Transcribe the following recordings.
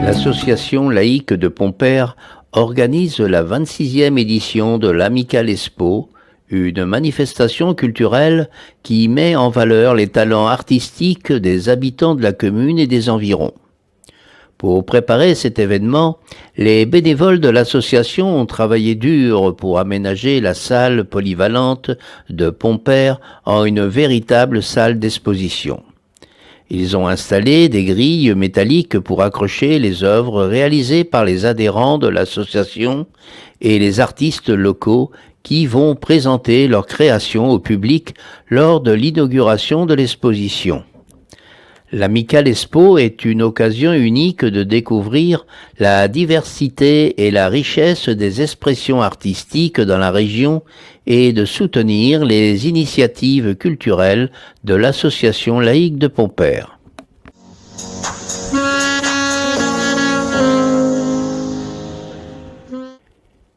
L'association laïque de Pompère organise la 26e édition de l'Amicale Expo, une manifestation culturelle qui met en valeur les talents artistiques des habitants de la commune et des environs. Pour préparer cet événement, les bénévoles de l'association ont travaillé dur pour aménager la salle polyvalente de Pompère en une véritable salle d'exposition. Ils ont installé des grilles métalliques pour accrocher les œuvres réalisées par les adhérents de l'association et les artistes locaux qui vont présenter leurs créations au public lors de l'inauguration de l'exposition. L'Amicale Expo est une occasion unique de découvrir la diversité et la richesse des expressions artistiques dans la région et de soutenir les initiatives culturelles de l'association laïque de Pompère.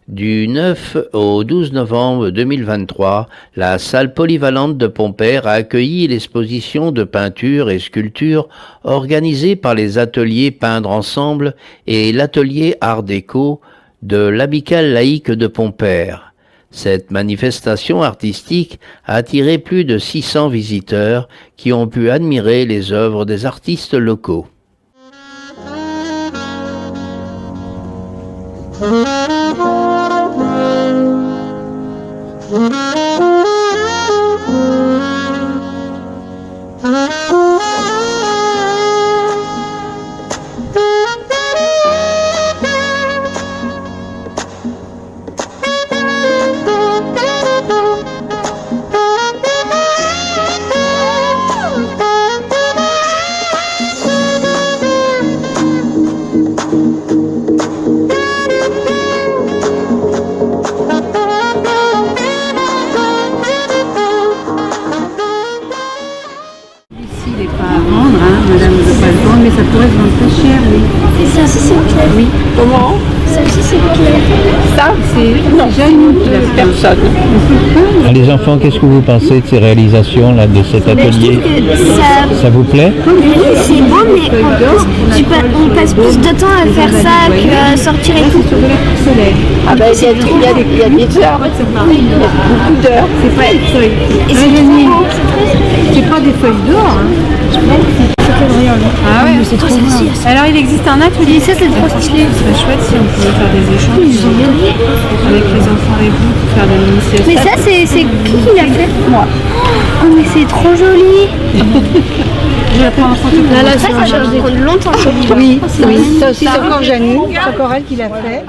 Du 9 au 12 novembre 2023, la salle polyvalente de Pompère a accueilli l'exposition de peinture et sculpture organisée par les ateliers Peindre Ensemble et l'atelier Art Déco de l'Amicale laïque de Pompère. Cette manifestation artistique a attiré plus de 600 visiteurs qui ont pu admirer les œuvres des artistes locaux. Madame ne veut pas le vendre, mais ça pourrait se vendre très cher, oui. Et ça aussi, c'est clair. Oui. Comment? Ça aussi, c'est clair. Ça, c'est Jeanne qui l'a fait. Personne. Les enfants, qu'est-ce que vous pensez de ces réalisations, là, de cet atelier? Ça vous plaît? Oui, c'est beau, mais on passe plus de temps à faire ça que sortir et tout. Ah ben, il y a des heures, beaucoup d'heures. C'est pas, Et c'est pas des feuilles d'or, hein. Ah ouais, mais c'est trop bien. Alors il existe un atelier, ça c'est trop stylé. Ce serait chouette si on pouvait faire des échanges avec les enfants et vous pour faire des initiations. Mais ça c'est qui l'a fait? Moi. Oh mais c'est trop joli. Je vais la prendre en photo. Là, ça va prendre longtemps. Oui, ça aussi c'est encore Janine, c'est encore elle qui l'a fait.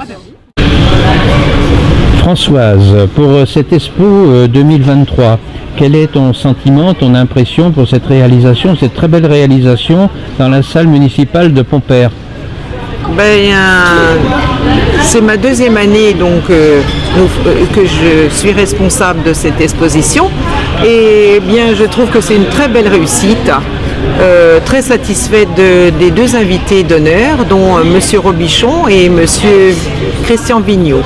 Françoise, pour cette Expo 2023, quel est ton sentiment, ton impression pour cette réalisation, cette très belle réalisation dans la salle municipale de Pompère? C'est ma deuxième année donc, que je suis responsable de cette exposition et bien je trouve que c'est une très belle réussite. Très satisfaite des deux invités d'honneur, dont Monsieur Robichon et Monsieur Christian Vigneault.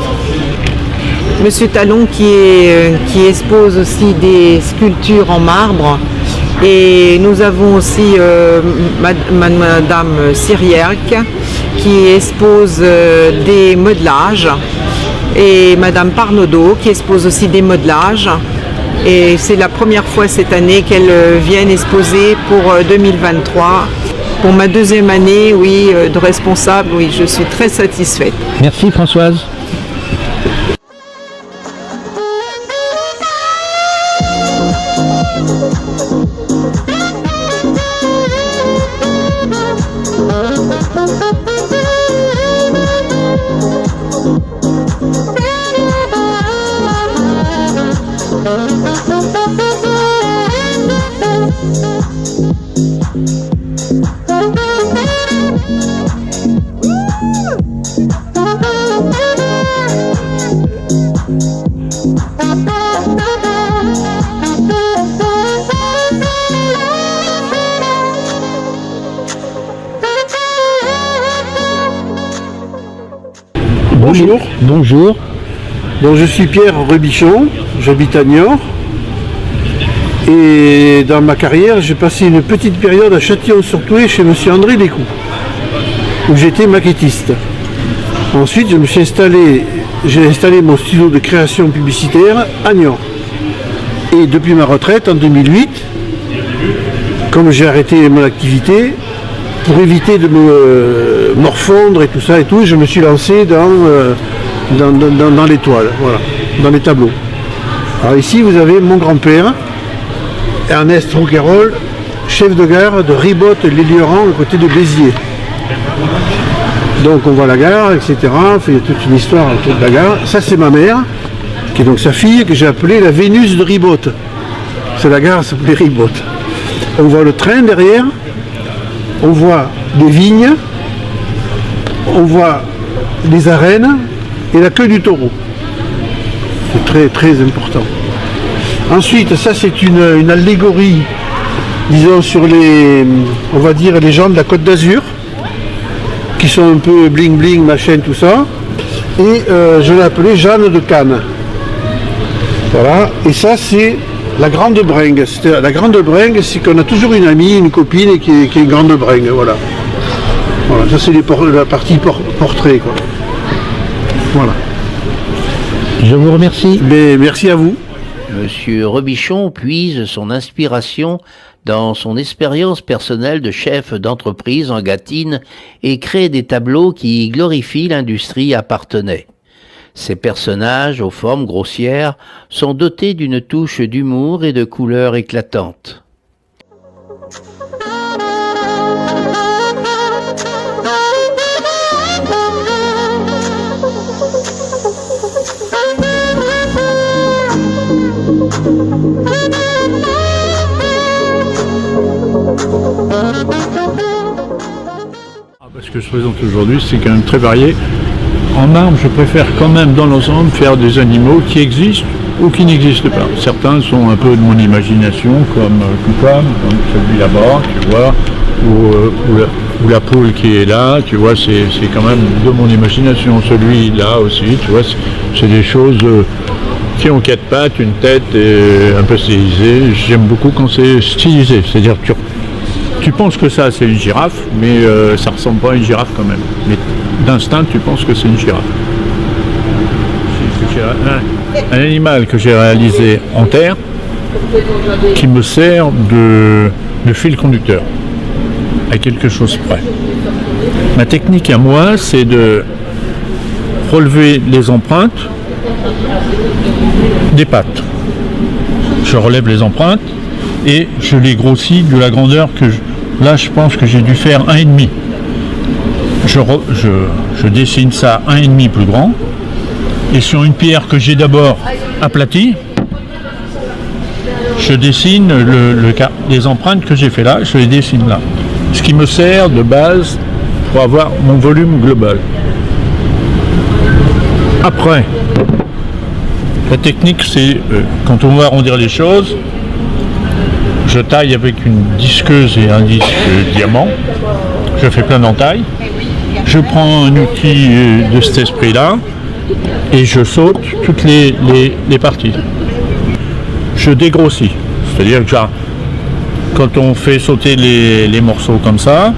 Monsieur Talon qui expose aussi des sculptures en marbre et nous avons aussi Madame Siriac qui expose des modelages et Madame Parnaudot qui expose aussi des modelages et c'est la première fois cette année qu'elles viennent exposer pour 2023. Pour ma deuxième année, oui, de responsable, oui, je suis très satisfaite. Merci Françoise. Bonjour. Bonjour. Donc, je suis Pierre Robichon, j'habite à Niort. Et dans ma carrière, j'ai passé une petite période à Châtillon-sur-Thouet chez M. André Descoux, où j'étais maquettiste. Ensuite, j'ai installé mon studio de création publicitaire à Niort. Et depuis ma retraite en 2008, comme j'ai arrêté mon activité, pour éviter de me morfondre et tout ça je me suis lancé dans les toiles, voilà, dans les tableaux. Alors ici, vous avez mon grand-père, Ernest Rouquayrol, chef de gare de Ribotte-l'Éluran, à côté de Béziers. Donc on voit la gare, etc. Il y a toute une histoire autour de la gare. Ça, c'est ma mère, qui est donc sa fille, que j'ai appelée la Vénus de Ribotte. C'est la gare, s'appelait Ribotte. On voit le train derrière, on voit des vignes, on voit les arènes et la queue du taureau. C'est très très important. Ensuite, ça c'est une allégorie, disons, sur on va dire, les gens de la Côte d'Azur, qui sont un peu bling bling, machin, tout ça. Et je l'ai appelée Jeanne de Cannes. Voilà, et ça c'est la grande bringue. La grande bringue, c'est qu'on a toujours une amie, une copine qui est une grande bringue, voilà. Voilà, ça c'est la partie portrait, quoi. Voilà. Je vous remercie. Mais merci à vous. Monsieur Robichon puise son inspiration dans son expérience personnelle de chef d'entreprise en Gâtine et crée des tableaux qui glorifient l'industrie appartenait. Ces personnages, aux formes grossières, sont dotés d'une touche d'humour et de couleurs éclatantes. Ce que je présente aujourd'hui, c'est quand même très varié. En marbre, je préfère quand même dans l'ensemble faire des animaux qui existent ou qui n'existent pas. Certains sont un peu de mon imagination, comme Coupam, comme celui là-bas, tu vois, ou la poule qui est là, tu vois, c'est quand même de mon imagination. Celui-là aussi, tu vois, c'est des choses qui ont quatre pattes, une tête et un peu stylisée. J'aime beaucoup quand c'est stylisé, c'est-à-dire que tu penses que ça c'est une girafe, mais ça ressemble pas à une girafe quand même. Mais d'instinct, tu penses que c'est une girafe. Un animal que j'ai réalisé en terre, qui me sert de fil conducteur, à quelque chose près. Ma technique à moi, c'est de relever les empreintes des pattes. Je relève les empreintes et je les grossis de la grandeur que là je pense que j'ai dû faire 1,5. Je dessine ça 1,5 plus grand, et sur une pierre que j'ai d'abord aplatie, je dessine les empreintes que j'ai fait là, je les dessine là. Ce qui me sert de base pour avoir mon volume global. Après, la technique c'est, quand on veut arrondir les choses, je taille avec une disqueuse et un disque diamant, je fais plein d'entailles, je prends un outil de cet esprit-là et je saute toutes les parties. Je dégrossis, c'est-à-dire que quand on fait sauter les morceaux comme ça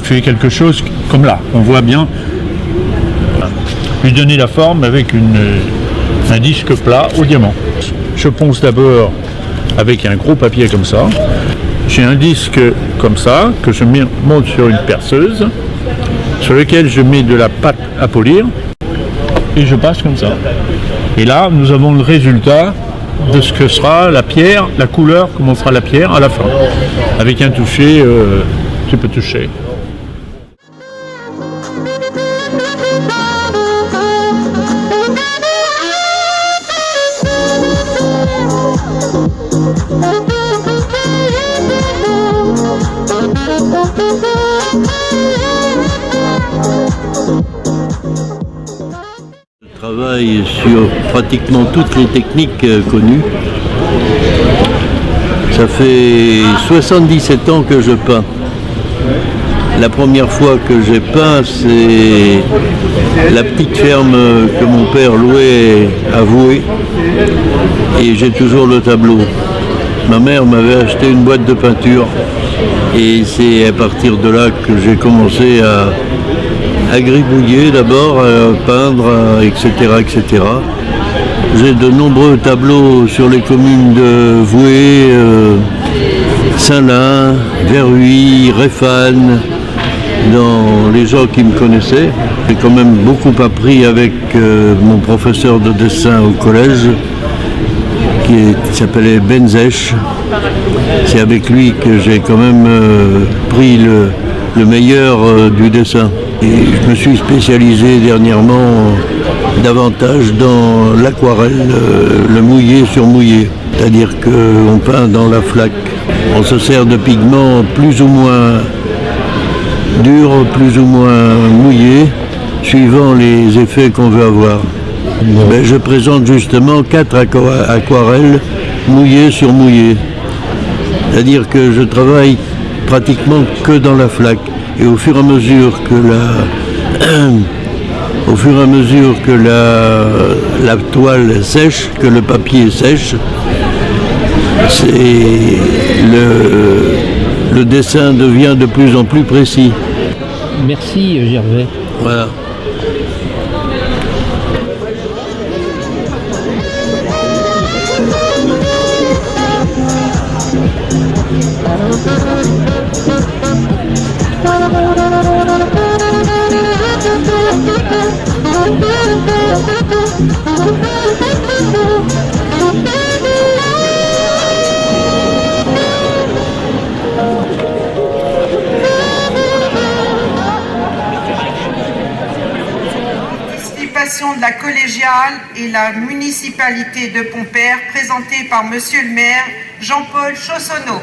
fait quelque chose comme là, on voit bien. Lui donner la forme avec un disque plat au diamant. Je ponce d'abord avec un gros papier comme ça. J'ai un disque comme ça que je monte sur une perceuse sur lequel je mets de la pâte à polir et je passe comme ça. Et là, nous avons le résultat de ce que sera la pierre, la couleur, comment sera la pierre à la fin. Avec un toucher, tu peux toucher. Je travaille sur pratiquement toutes les techniques connues. Ça fait 77 ans que je peins. La première fois que j'ai peint, c'est la petite ferme que mon père louait à Voué. Et j'ai toujours le tableau. Ma mère m'avait acheté une boîte de peinture et c'est à partir de là que j'ai commencé à gribouiller d'abord, à peindre, etc., etc. J'ai de nombreux tableaux sur les communes de Voué, Saint-Lin, Verhuy, Réfane, dans les gens qui me connaissaient. J'ai quand même beaucoup appris avec mon professeur de dessin au collège, qui s'appelait Benzèche. C'est avec lui que j'ai quand même pris le meilleur du dessin. Et je me suis spécialisé dernièrement davantage dans l'aquarelle, le mouillé sur mouillé. C'est-à-dire qu'on peint dans la flaque. On se sert de pigments plus ou moins durs, plus ou moins mouillés, suivant les effets qu'on veut avoir. Ben, je présente justement 4 aquarelles mouillées sur mouillé. C'est-à-dire que je travaille pratiquement que dans la flaque. Et au fur et à mesure que la toile sèche, que le papier sèche, le dessin devient de plus en plus précis. Merci Gervais. Voilà. De la collégiale et la municipalité de Pompère, présentée par Monsieur le maire Jean-Paul Chaussonneau.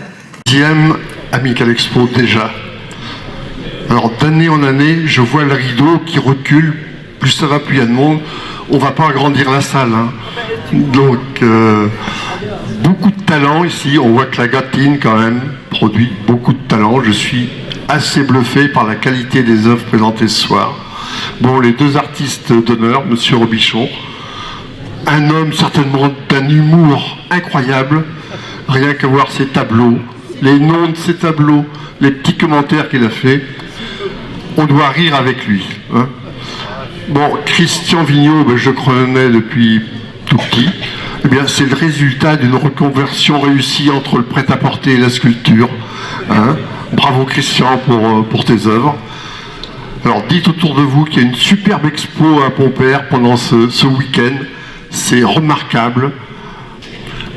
10e Amical Expo déjà. Alors d'année en année, je vois le rideau qui recule. Plus ça va, plus il y a de monde. On va pas agrandir la salle. Hein. Donc beaucoup de talent ici. On voit que la Gâtine quand même produit beaucoup de talent. Je suis assez bluffé par la qualité des œuvres présentées ce soir. Bon, les 2 artistes d'honneur, Monsieur Robichon, un homme certainement d'un humour incroyable, rien qu'à voir ses tableaux, les noms de ses tableaux, les petits commentaires qu'il a fait, on doit rire avec lui. Hein. Bon, Christian Vigneault, ben, je connais depuis tout petit, eh bien c'est le résultat d'une reconversion réussie entre le prêt-à-porter et la sculpture. Hein. Bravo Christian pour tes œuvres. Alors dites autour de vous qu'il y a une superbe expo à Pompère pendant ce week-end. C'est remarquable.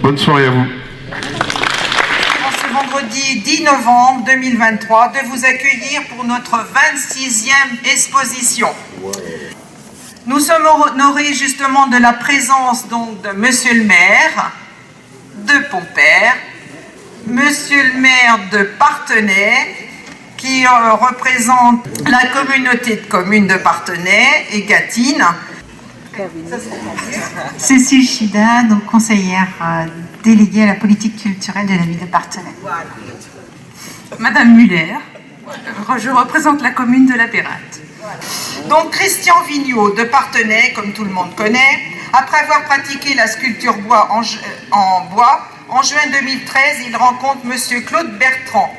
Bonne soirée à vous. Ce vendredi 10 novembre 2023, de vous accueillir pour notre 26e exposition. Nous sommes honorés justement de la présence donc de Monsieur le maire de Pompère, Monsieur le maire de Parthenay, qui représente la communauté de communes de Parthenay et Gâtine. Cécile Chida, donc conseillère déléguée à la politique culturelle de la ville de Parthenay. Madame Muller, je représente la commune de La Pérate. Donc Christian Vigneault de Parthenay, comme tout le monde connaît, après avoir pratiqué la sculpture bois en bois, en juin 2013, il rencontre Monsieur Claude Bertrand,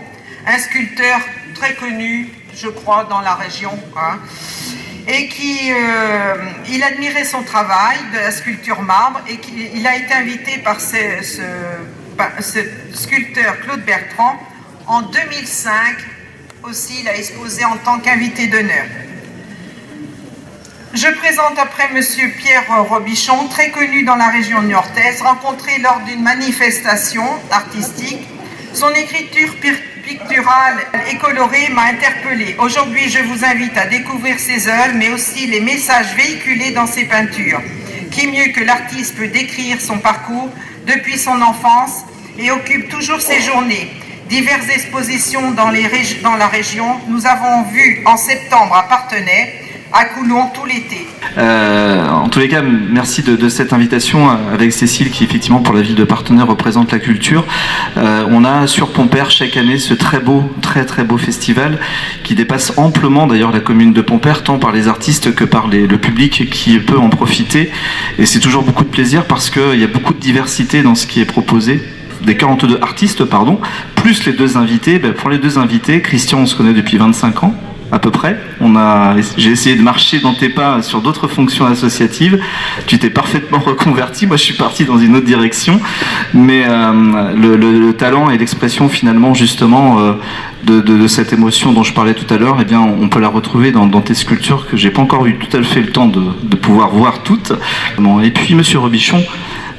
un sculpteur très connu, je crois, dans la région, hein, et il admirait son travail de la sculpture marbre et il a été invité par ce sculpteur Claude Bertrand en 2005. Aussi, il a exposé en tant qu'invité d'honneur. Je présente après Monsieur Pierre Robichon, très connu dans la région niortaise, rencontré lors d'une manifestation artistique. Son écriture picturale et colorée m'a interpellée. Aujourd'hui, je vous invite à découvrir ses œuvres, mais aussi les messages véhiculés dans ses peintures. Qui mieux que l'artiste peut décrire son parcours depuis son enfance et occupe toujours ses journées. Diverses expositions dans la région. Nous avons vu en septembre à Parthenay, à Coulon tout l'été. En tous les cas, merci de cette invitation avec Cécile qui effectivement pour la ville de Parthenay représente la culture. On a sur Pompère chaque année ce très beau festival qui dépasse amplement d'ailleurs la commune de Pompère, tant par les artistes que par le public qui peut en profiter. Et c'est toujours beaucoup de plaisir parce qu'il y a beaucoup de diversité dans ce qui est proposé. des 42 artistes, pardon, plus les 2 invités. Pour les 2 invités, Christian, on se connaît depuis 25 ans. À peu près. J'ai essayé de marcher dans tes pas sur d'autres fonctions associatives. Tu t'es parfaitement reconverti. Moi, je suis parti dans une autre direction. Mais le talent et l'expression, finalement, justement, de cette émotion dont je parlais tout à l'heure, eh bien, on peut la retrouver dans tes sculptures que j'ai pas encore eu tout à fait le temps de pouvoir voir toutes. Et puis, Monsieur Robichon,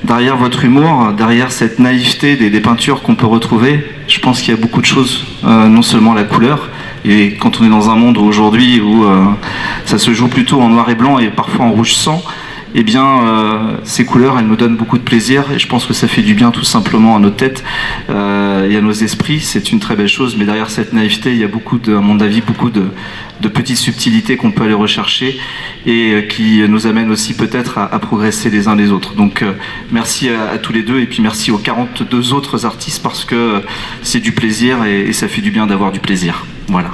derrière votre humour, derrière cette naïveté des peintures qu'on peut retrouver, je pense qu'il y a beaucoup de choses, non seulement la couleur. Et quand on est dans un monde aujourd'hui où ça se joue plutôt en noir et blanc et parfois en rouge sang, eh bien, ces couleurs, elles nous donnent beaucoup de plaisir et je pense que ça fait du bien tout simplement à nos têtes et à nos esprits. C'est une très belle chose, mais derrière cette naïveté, il y a beaucoup à mon avis, beaucoup de petites subtilités qu'on peut aller rechercher et qui nous amènent aussi peut-être à progresser les uns les autres. Donc, merci à tous les deux et puis merci aux 42 autres artistes parce que c'est du plaisir et ça fait du bien d'avoir du plaisir. Voilà.